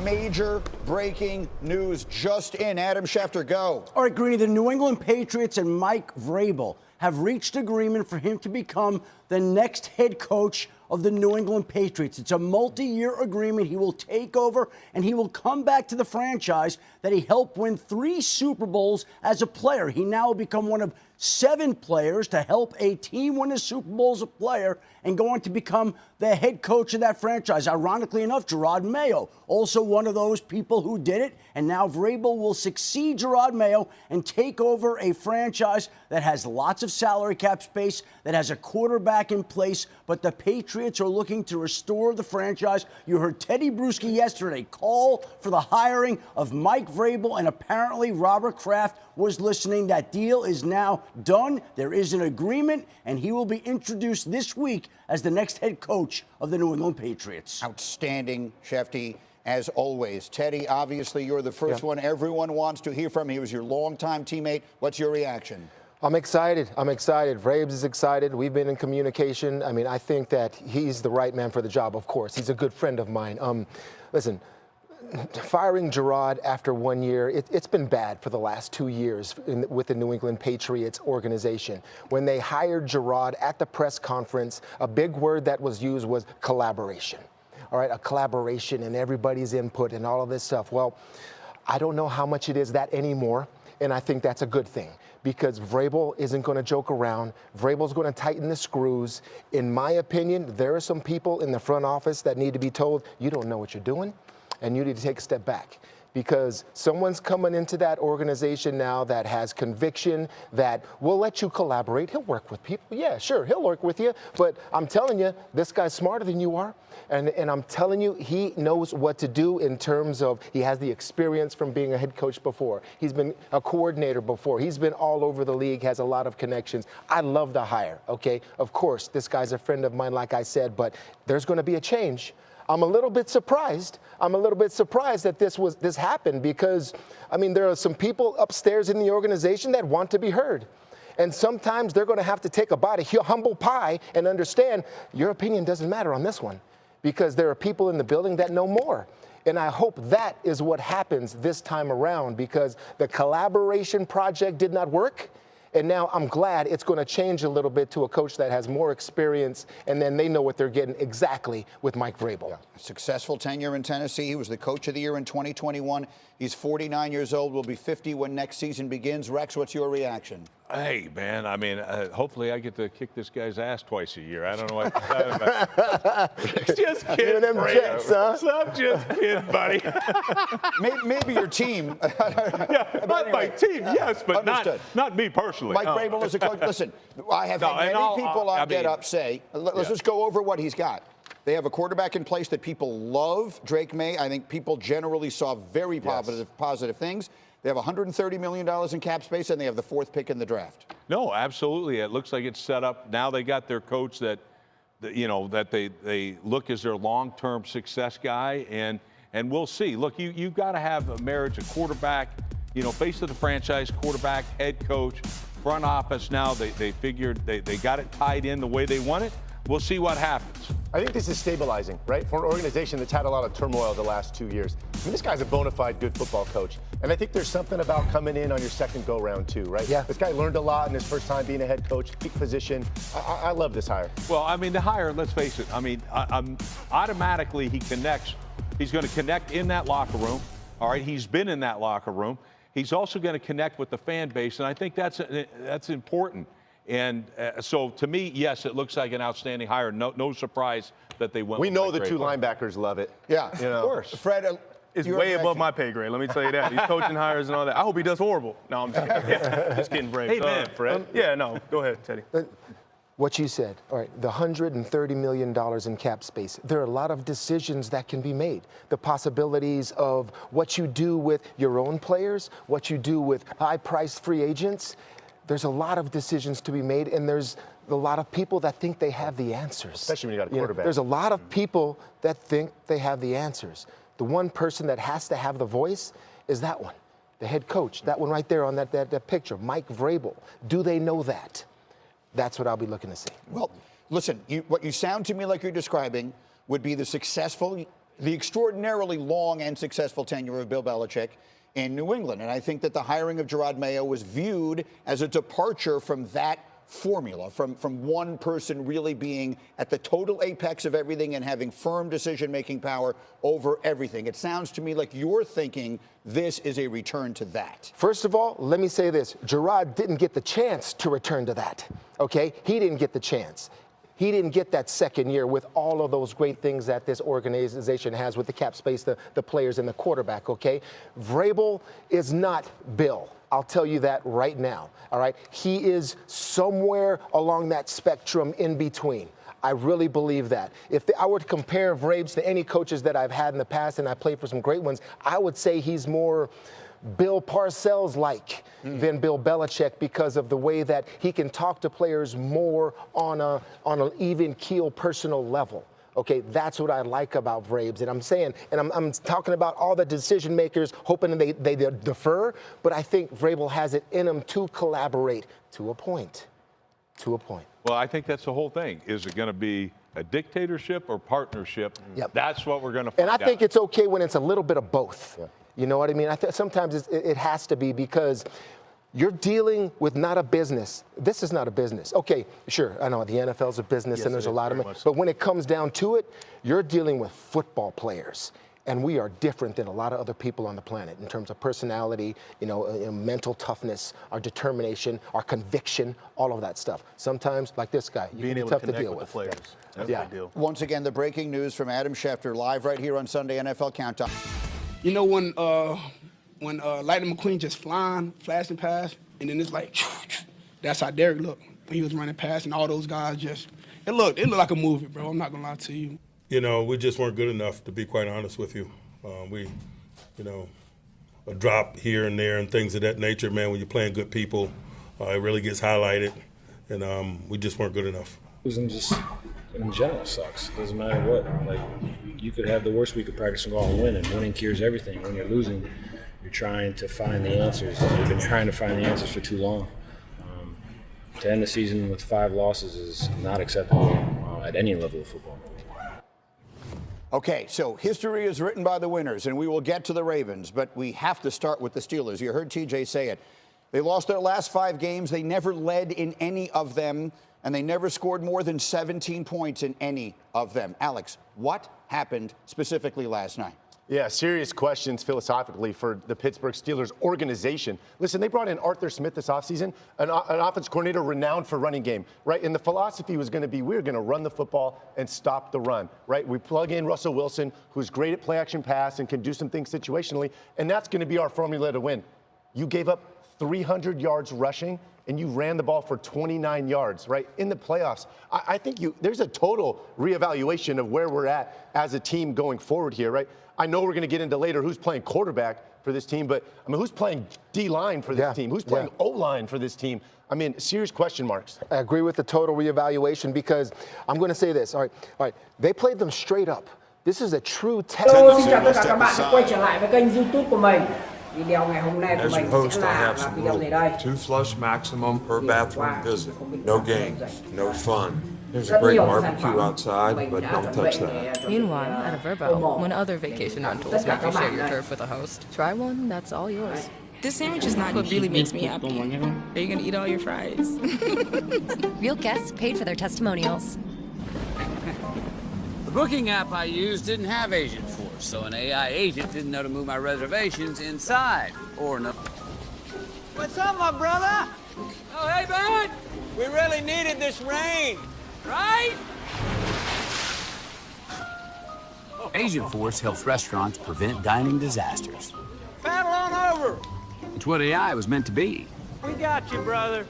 major breaking news just in. Adam Schefter, go. All right, Greeny, the New England Patriots and Mike Vrabel have reached agreement for him to become the next head coach of the New England Patriots. It's a multi-year agreement. He will take over, and he will come back to the franchise that he helped win 3 Super Bowls as a player. He now will become one of 7 players to help a team win a Super Bowl as a player and go on to become the head coach of that franchise. Ironically enough, Gerard Mayo, also one of those people who did it, and now Vrabel will succeed Gerard Mayo and take over a franchise that has lots of salary cap space, that has a quarterback in place, but the Patriots are looking to restore the franchise. You heard Teddy Bruschi yesterday call for the hiring of Mike Vrabel, and apparently Robert Kraft was listening. That deal is now done. There is an agreement, and he will be introduced this week as the next head coach of the New England Patriots. Outstanding, Shefty, as always. Teddy, obviously you're the first one everyone wants to hear from. He was your longtime teammate. What's your reaction? I'm excited. Vrabes is excited. We've been in communication. I mean, I think that he's the right man for the job, of course. He's a good friend of mine. Listen, firing Gerard after 1 year, it's been bad for the last 2 years with the New England Patriots organization. When they hired Gerard at the press conference, a big word that was used was collaboration. All right, a collaboration and everybody's input and all of this stuff. Well, I don't know how much it is that anymore, and I think that's a good thing, because Vrabel isn't going to joke around. Vrabel's going to tighten the screws. In my opinion, there are some people in the front office that need to be told, you don't know what you're doing, and you need to take a step back, because someone's coming into that organization now that has conviction, that will let you collaborate. He'll work with people. Yeah, sure, he'll work with you. But I'm telling you, this guy's smarter than you are. And I'm telling you, he knows what to do in terms of, he has the experience from being a head coach before. He's been a coordinator before. He's been all over the league, has a lot of connections. I love the hire, okay? Of course, this guy's a friend of mine, like I said, but there's going to be a change. I'm a little bit surprised. That this happened, because, I mean, there are some people upstairs in the organization that want to be heard. And sometimes they're going to have to take a bite of humble pie and understand your opinion doesn't matter on this one, because there are people in the building that know more. And I hope that is what happens this time around, because the collaboration project did not work. And now I'm glad it's going to change a little bit to a coach that has more experience, and then they know what they're getting exactly with Mike Vrabel. Yeah. Successful tenure in Tennessee. He was the coach of the year in 2021. He's 49 years old, will be 50 when next season begins. Rex, what's your reaction? Hey, man, I mean, hopefully I get to kick this guy's ass twice a year. I don't know what you're talking about. Just kidding. Them Jets, huh? I'm just kidding, buddy. Maybe your team. Yeah, not my team, yes, but not me personally. Mike Vrabel is a coach. Listen, I have had many people on Get Up say, let's just go over what he's got. They have a quarterback in place that people love, Drake May. I think people generally saw very positive things. They have $130 million in cap space, and they have the 4th pick in the draft. No, absolutely. It looks like it's set up. Now they got their coach that they look as their long-term success guy, and we'll see. Look, you've got to have a marriage, a quarterback, face of the franchise, quarterback, head coach, front office. Now they figured they got it tied in the way they want it. We'll see what happens. I think this is stabilizing, right? For an organization that's had a lot of turmoil the last 2 years. I mean, this guy's a bona fide good football coach. And I think there's something about coming in on your second go-round, too, right? Yeah. This guy learned a lot in his first time being a head coach, peak position. I love this hire. Well, I mean, the hire, let's face it, I mean, automatically he connects. He's going to connect in that locker room. All right, he's been in that locker room. He's also going to connect with the fan base, and I think that's important. And so, to me, yes, it looks like an outstanding hire. No surprise that they went. We know the 2 linebackers love it. Yeah, of course. Fred, it's way above my pay grade. Let me tell you that. These coaching hires and all that. I hope he does horrible. No, I'm just kidding. Just kidding, Brave. Hey, man, Fred. Yeah, no. Go ahead, Teddy. What you said, all right, the $130 million in cap space. There are a lot of decisions that can be made. The possibilities of what you do with your own players, what you do with high-priced free agents. There's a lot of decisions to be made, and there's a lot of people that think they have the answers. Especially when you got a quarterback. There's a lot of people that think they have the answers. The one person that has to have the voice is that one, the head coach. That one right there on that picture, Mike Vrabel. Do they know that? That's what I'll be looking to see. Well, listen, what you sound to me like you're describing would be the successful the extraordinarily long and successful tenure of Bill Belichick in New England. And I think that the hiring of Gerard Mayo was viewed as a departure from that formula, from one person really being at the total apex of everything and having firm decision-making power over everything. It sounds to me like you're thinking this is a return to that. First of all, let me say this. Gerard didn't get the chance to return to that, okay? He didn't get the chance. He didn't get that second year with all of those great things that this organization has with the cap space, the players, and the quarterback, okay? Vrabel is not Bill. I'll tell you that right now, all right? He is somewhere along that spectrum in between. I really believe that. If I were to compare Vrabes to any coaches that I've had in the past, and I played for some great ones, I would say he's more Bill Parcells-like than Bill Belichick because of the way that he can talk to players more on an even keel personal level. Okay, that's what I like about Vrabes. And I'm saying, and I'm talking about all the decision makers hoping they defer, but I think Vrabel has it in him to collaborate to a point. To a point. Well, I think that's the whole thing. Is it going to be a dictatorship or partnership? Yep. That's what we're going to find out. And I think it's okay when it's a little bit of both. Yeah. You know what I mean? Sometimes it has to be because you're dealing with not a business. This is not a business. Okay, sure, I know the NFL's a business, yes, and there's a lot of money. But when it comes down to it, you're dealing with football players. And we are different than a lot of other people on the planet in terms of personality, mental toughness, our determination, our conviction, all of that stuff. Sometimes, like this guy, you can be tough to deal with. The players. That's yeah. a big deal. Once again, the breaking news from Adam Schefter, live right here on Sunday NFL Countdown. You know when Lightning McQueen just flashing past, and then it's like, that's how Derek looked when he was running past, and all those guys just, it looked like a movie, bro. I'm not gonna lie to you. We just weren't good enough, to be quite honest with you. A drop here and there and things of that nature, man, when you're playing good people, it really gets highlighted, and we just weren't good enough. Losing just in general sucks. Doesn't matter what. Like, you could have the worst week of practice and go out and win, and winning cures everything. When you're losing, you're trying to find the answers. You've been trying to find the answers for too long. To end the season with 5 losses is not acceptable at any level of football. Okay, so history is written by the winners, and we will get to the Ravens, but we have to start with the Steelers. You heard TJ say it. They lost their last 5 games. They never led in any of them, and they never scored more than 17 points in any of them. Alex, what happened specifically last night? Yeah, serious questions philosophically for the Pittsburgh Steelers organization. Listen, they brought in Arthur Smith this offseason, an offense coordinator renowned for running game, right? And the philosophy was going to be we're going to run the football and stop the run, right? We plug in Russell Wilson, who's great at play action pass and can do some things situationally, and that's going to be our formula to win. You gave up 300 yards rushing, and you ran the ball for 29 yards, right, in the playoffs. I think there's a total reevaluation of where we're at as a team going forward here, right? I know we're going to get into later who's playing quarterback for this team, but, I mean, who's playing D-line for this team? Who's playing O-line for this team? I mean, serious question marks. I agree with the total reevaluation because I'm going to say this. All right. They played them straight up. This is a true test. Hello, xin chào tất cả các bạn đã quay trở lại với kênh YouTube của mình. Video ngày hôm nay của mình sẽ là video này đây. 2 flush maximum per bathroom visit. No games, no fun. There's a great barbecue outside, but don't touch that. Meanwhile, at a Verbo, when other vacation rentals make you share your turf with a host, try one that's all yours. This sandwich is not what really makes me happy. Are you gonna eat all your fries? Real guests paid for their testimonials. The booking app I used didn't have Agent Force, so an AI agent didn't know to move my reservations inside or no. What's up, my brother? Oh, hey, bud! We really needed this rain, right? Agent Force helps restaurants prevent dining disasters. Paddle on over. It's what AI was meant to be. We got you, brother.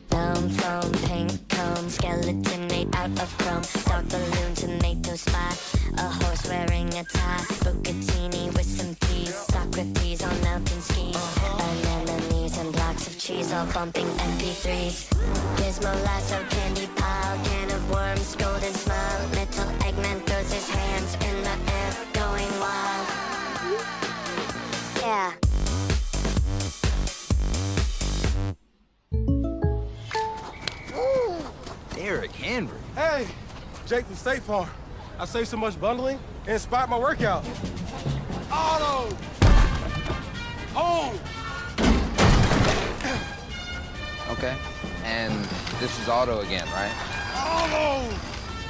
Down from paint comb, skeleton made out of chrome, dark balloon, tomato spy, a horse wearing a tie, bucatini with some peas, Socrates on mountain skis, anemones and blocks of cheese, all bumping MP3s. Gizmo lasso, candy pile, can of worms, golden smile, metal Eggman throws his hands in the air, going wild. Yeah. Eric Henry. Hey, Jake from State Farm. I saved so much bundling, it inspired my workout. Auto! Home! Okay, and this is Auto again, right? Auto!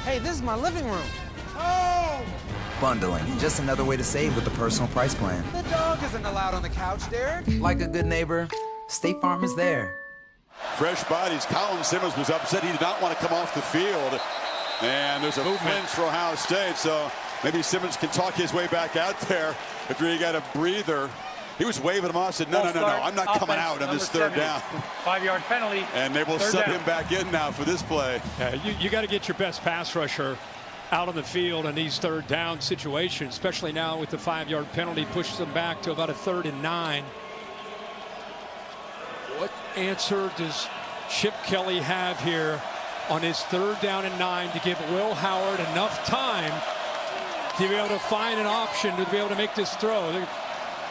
Hey, this is my living room. Home! Bundling, just another way to save with the personal price plan. The dog isn't allowed on the couch, Derek. Like a good neighbor, State Farm is there. Fresh bodies. Colin Simmons was upset. He did not want to come off the field. And there's a flinch for Ohio State. So maybe Simmons can talk his way back out there after he got a breather. He was waving him off, said, no, I'm not coming out on this third down. 5-yard penalty. And they will sub him back in now for this play. Yeah, you got to get your best pass rusher out on the field in these third down situations, especially now with the 5-yard penalty, pushes them back to about a 3rd and 9. What answer does Chip Kelly have here on his 3rd down and 9 to give Will Howard enough time to be able to find an option to be able to make this throw? They're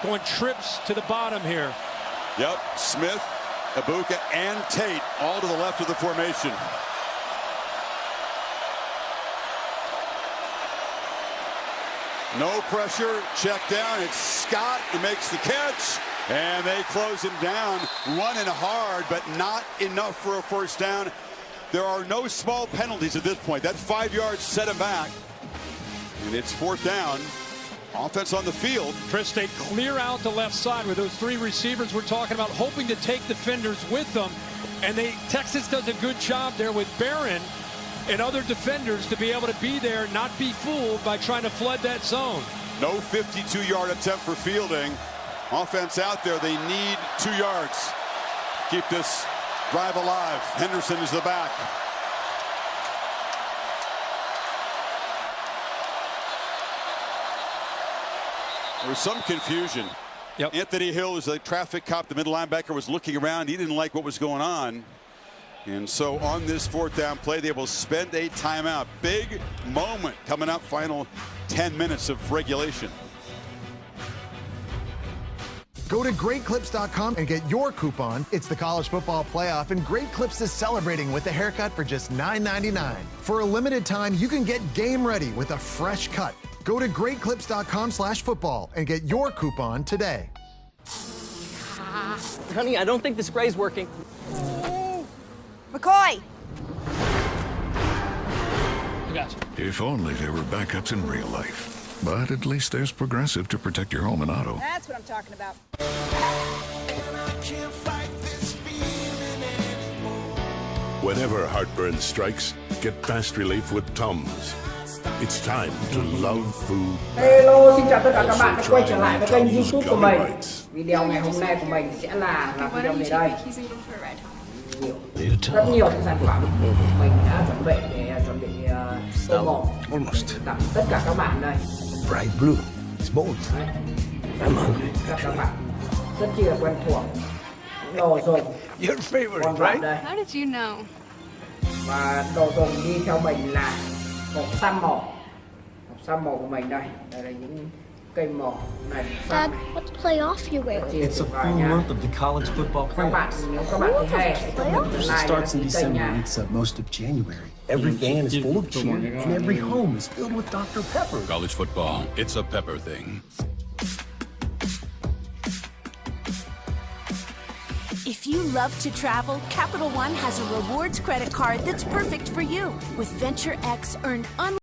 going trips to the bottom here. Yep, Smith, Ibuka, and Tate all to the left of the formation. No pressure, check down. It's Scott who makes the catch, and they close him down, running hard, but not enough for a first down. There are no small penalties at this point. That 5 yards set him back, and it's 4th down. Offense on the field. Chris, they clear out the left side with those 3 receivers we're talking about, hoping to take defenders with them. And Texas does a good job there with Barron and other defenders to be able to be there, not be fooled by trying to flood that zone. No 52-yard attempt for Fielding. Offense out there, they need 2 yards. Keep this drive alive. Henderson is the back. There was some confusion. Yep. Anthony Hill is a traffic cop. The middle linebacker was looking around. He didn't like what was going on. And so on this 4th down play, they will spend a timeout. Big moment coming up, final 10 minutes of regulation. Go to GreatClips.com and get your coupon. It's the college football playoff, and Great Clips is celebrating with a haircut for just $9.99. For a limited time, you can get game ready with a fresh cut. Go to GreatClips.com/football and get your coupon today. Honey, I don't think the spray's working. McCoy! I got you. If only there were backups in real life. But at least there's Progressive to protect your home and auto. That's what I'm talking about. Whenever heartburn strikes, get fast relief with Tums. It's time to love food. Hello, xin chào tất cả các bạn đã quay trở lại với kênh YouTube của mình. Video ngày hôm nay của mình sẽ là video này đây. Rất nhiều những sản phẩm mình đã chuẩn bị để chuẩn bị tô bột tặng tất cả các bạn đây. Bright blue, it's bold. I'm hungry. Các bạn rất chi là quen thuộc. Đồ dùng. Your favorite, right? How did you know? Và đồ dùng đi theo mình là hộp xăm màu. Hộp xăm màu của mình đây. Đây là những cây màu này. Dad, what playoff you wear? It's a full month of the college football playoffs. It starts in December and ends up most of January. Every van is full of cheer, and every home is filled with Dr. Pepper. College football, it's a pepper thing. If you love to travel, Capital One has a rewards credit card that's perfect for you. With Venture X, earn unlimited